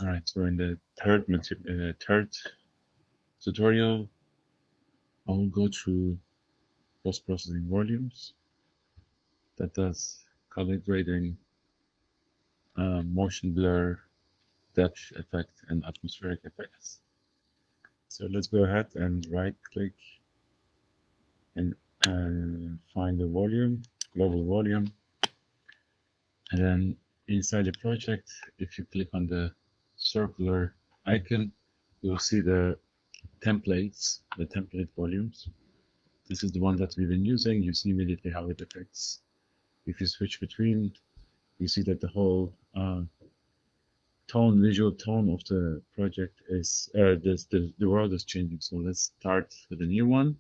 All right, so in the third tutorial, I will go through post-processing volumes that does color grading, motion blur, depth effect, and atmospheric effects. So let's go ahead and right-click and find the volume, global volume, and then inside the project, if you click on the circular icon, you'll see the templates, the template volumes. This is the one that we've been using. You see immediately how it affects. If you switch between, you see that the whole visual tone of the project is, the world is changing. So let's start with a new one.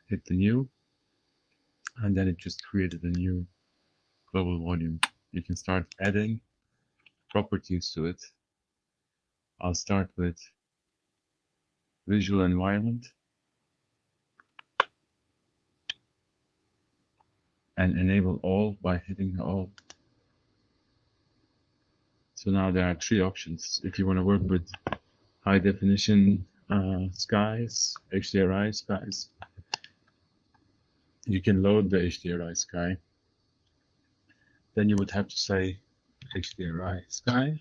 Hit the new, and then it just created a new global volume. You can start adding properties to it. I'll start with visual environment and enable all by hitting all. So now there are three options. If you want to work with high definition skies, HDRI skies, you can load the HDRI sky. Then you would have to say HDRI sky.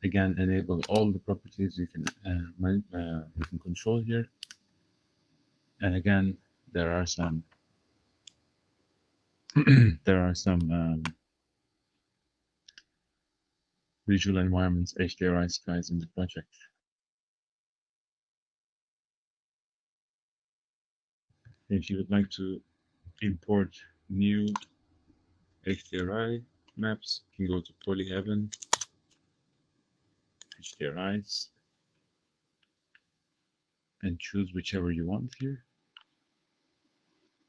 Again, enable all the properties you can control here. And again, there are some visual environments, HDRI skies in the project. If you would like to import new HDRI maps, you can go to Polyheaven, HDRIs, and choose whichever you want here,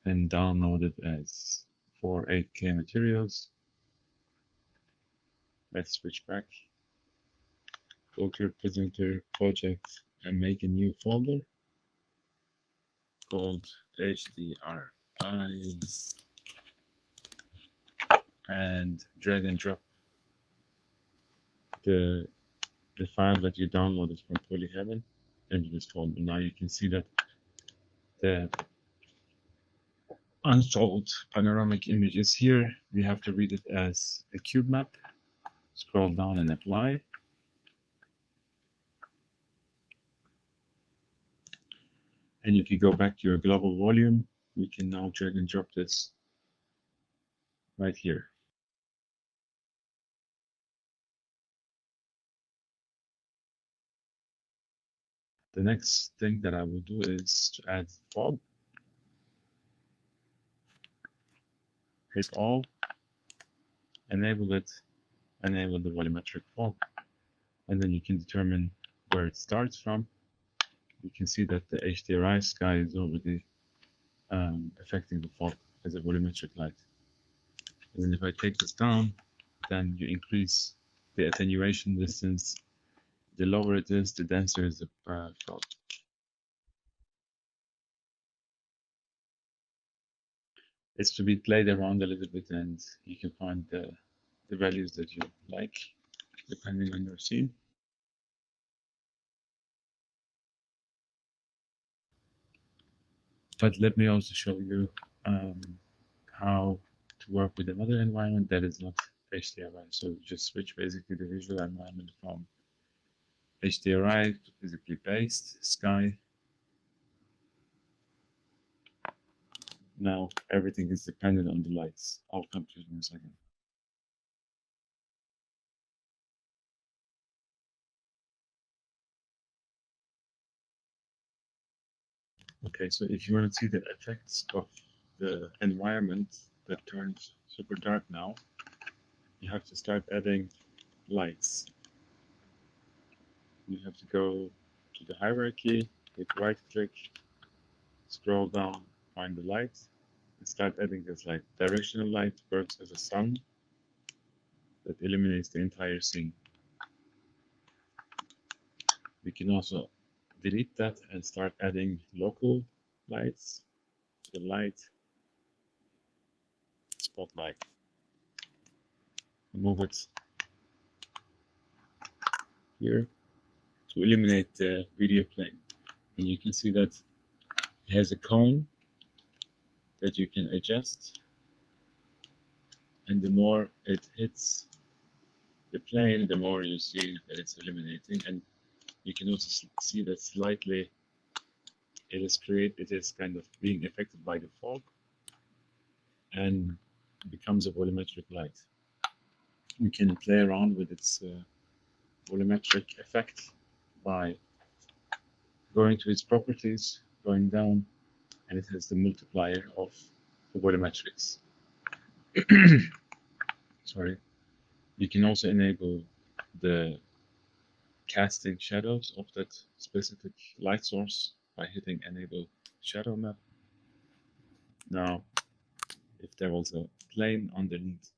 and download it as 8K materials. Let's switch back. Go to your presenter project and make a new folder called HDRI and drag and drop the file that you downloaded from Polyheaven into this folder. Now you can see that the unsold panoramic image is here. We have to read it as a cube map. Scroll down and apply. And if you go back to your global volume, we can now drag and drop this right here. The next thing that I will do is to add fog. Hit all, enable it, enable the volumetric fog, and then you can determine where it starts from. You can see that the HDRI sky is already affecting the fog as a volumetric light. And then if I take this down, then you increase the attenuation distance. The lower it is, the denser is the fog. It's to be played around a little bit, and you can find the values that you like depending on your scene. But let me also show you how to work with another environment that is not HDRI. So just switch basically the visual environment from HDRI to physically based sky. Now everything is dependent on the lights. I'll come to it in a second. Okay, so if you want to see the effects of the environment that turns super dark now, you have to start adding lights. You have to go to the hierarchy, hit right click, scroll down, find the light, and start adding this light. Directional light works as a sun that illuminates the entire scene. We can also delete that and start adding local lights. The light, spotlight. Move it here to eliminate the video plane. And you can see that it has a cone that you can adjust, and the more it hits the plane, the more you see that it's eliminating. And you can also see that slightly it is kind of being affected by the fog and becomes a volumetric light. You can play around with its volumetric effect by going to its properties, going down, and it has the multiplier of the volumetrics. Sorry. You can also enable the casting shadows of that specific light source by hitting enable shadow map. Now, if there was a plane underneath,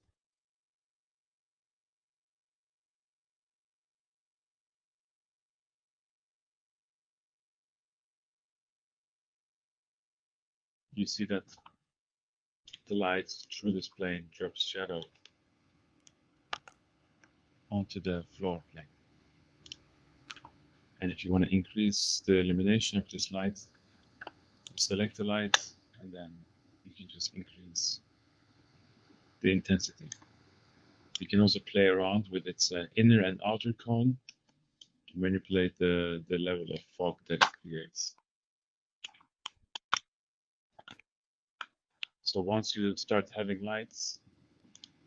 you see that the light through this plane drops shadow onto the floor plane. And if you want to increase the illumination of this light, select the light, and then you can just increase the intensity. You can also play around with its inner and outer cone to manipulate the level of fog that it creates. So once you start having lights,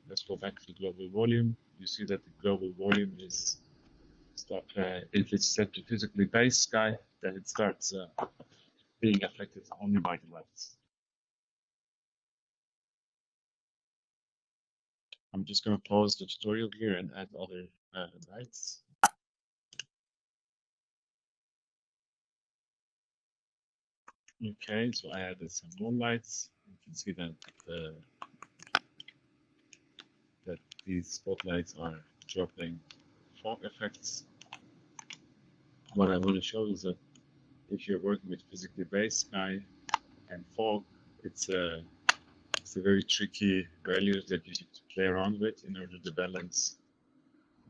let's go back to the global volume. You see that the global volume is if it's set to physically based sky, then it starts being affected only by the lights. I'm just going to pause the tutorial here and add other lights. Okay, so I added some more lights. You can see that these spotlights are dropping fog effects. What I want to show is that if you're working with physically based sky and fog, it's a very tricky values that you need to play around with in order to balance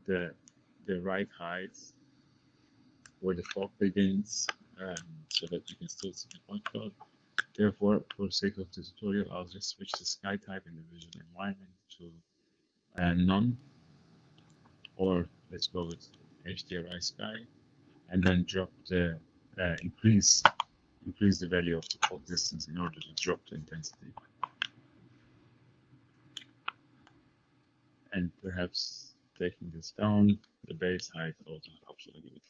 the right height where the fog begins, so that you can still see the point cloud. Therefore, for the sake of this tutorial, I'll just switch the sky type in the visual environment to none, or let's go with HDRI sky, and then drop the increase the value of the fog distance in order to drop the intensity. And perhaps taking this down, the base height also helps a little bit.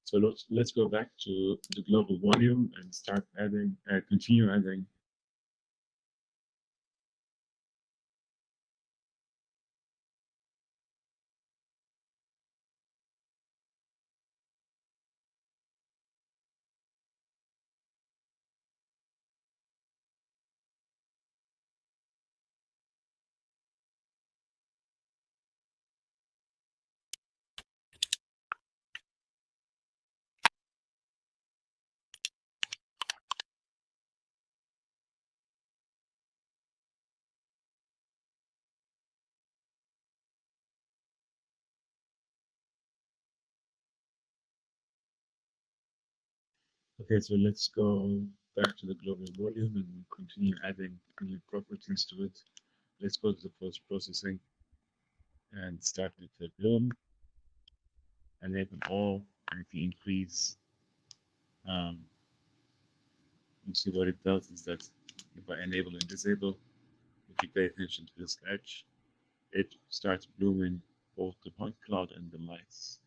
So let's go back to the global volume and start adding, continue adding. Okay, so let's go back to the global volume and continue adding new properties to it. Let's go to the post-processing and start with the bloom, enable all, and if you increase, you see what it does is that if I enable and disable, if you pay attention to this edge, it starts blooming both the point cloud and the lights.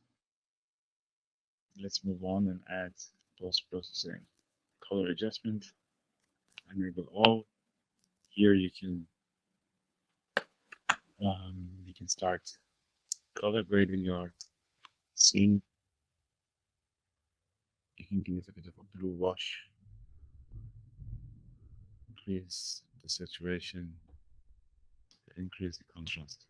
Let's move on and add post-processing. Color adjustment, enable all. Here you can start color grading your scene. You can give it a bit of a blue wash, increase the saturation, increase the contrast.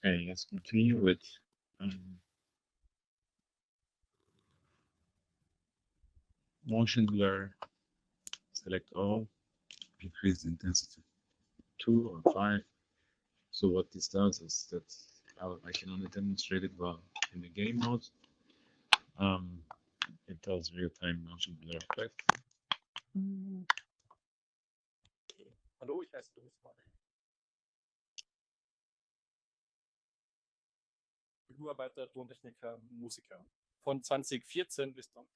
Okay, let's continue with motion blur. Select all, increase the intensity 2 or 5. So what this does is that I can only demonstrate it well in the game mode. It does real-time motion blur effect. Hallo, ich heiße Louis. Bearbeiter, Tontechniker, Musiker. Von 2014 bis dann.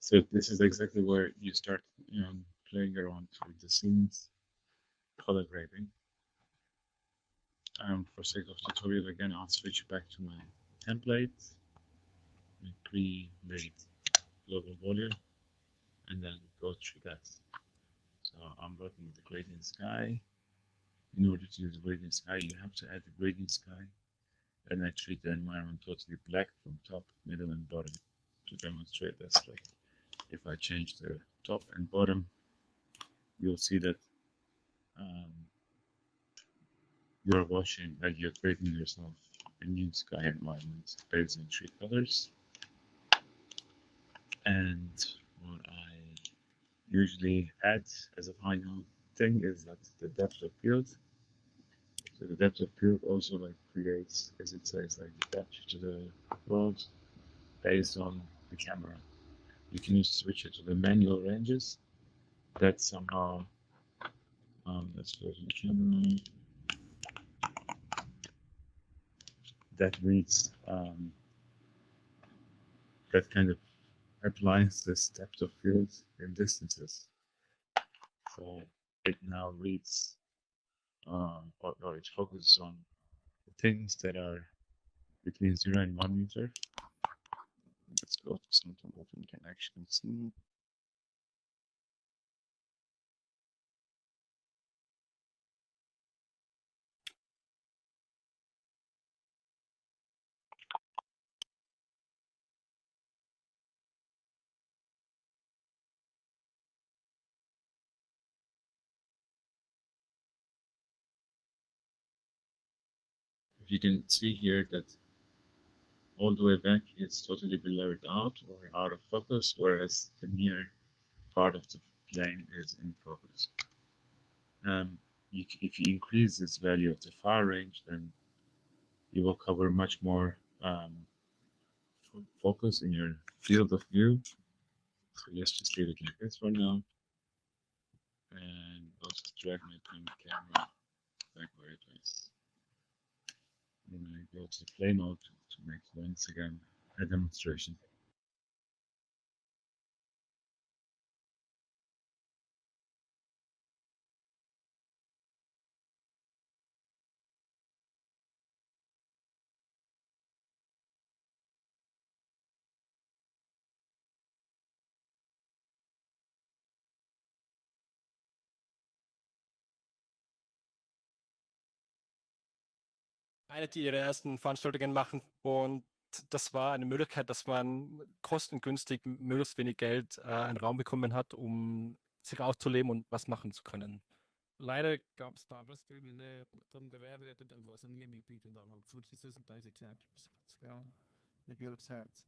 So this is exactly where you start playing around with the scenes, color grading. For sake of tutorial again, I'll switch back to my template, my pre-made global volume, and then go through that. So I'm working with the gradient sky. In order to use the gradient sky, you have to add the gradient sky, and I treat the environment totally black from top, middle, and bottom to demonstrate this. Like if I change the top and bottom, you'll see that you're washing, like you're creating yourself a new sky environment based on 3 colors. And what I usually add as a final thing is that the depth of field. So the depth of field also like creates, as it says, like the depth to the world based on the camera. You can just switch it to the manual ranges. That somehow, let's go to the camera. That reads, that kind of applies this depth of field in distances. So it now reads, or it focuses on the things that are between 0 and 1 meter. Let's go to something that we can actually see. If you can see here that all the way back is totally blurred out or out of focus, whereas the near part of the plane is in focus. If you increase this value of the far range, then you will cover much more focus in your field of view. So let's just leave it like this for now. And I'll just drag my camera back where it is. Then I go to the play mode to make once again a demonstration. Eine, die ihre ersten Veranstaltungen machen, und das war eine Möglichkeit, dass man kostengünstig, möglichst wenig Geld einen Raum bekommen hat, um sich auszuleben und was machen zu können. Leider gab es da was dan de wereld dat was een limiet dan op 40.000 exact. Ja, ik wil het hard.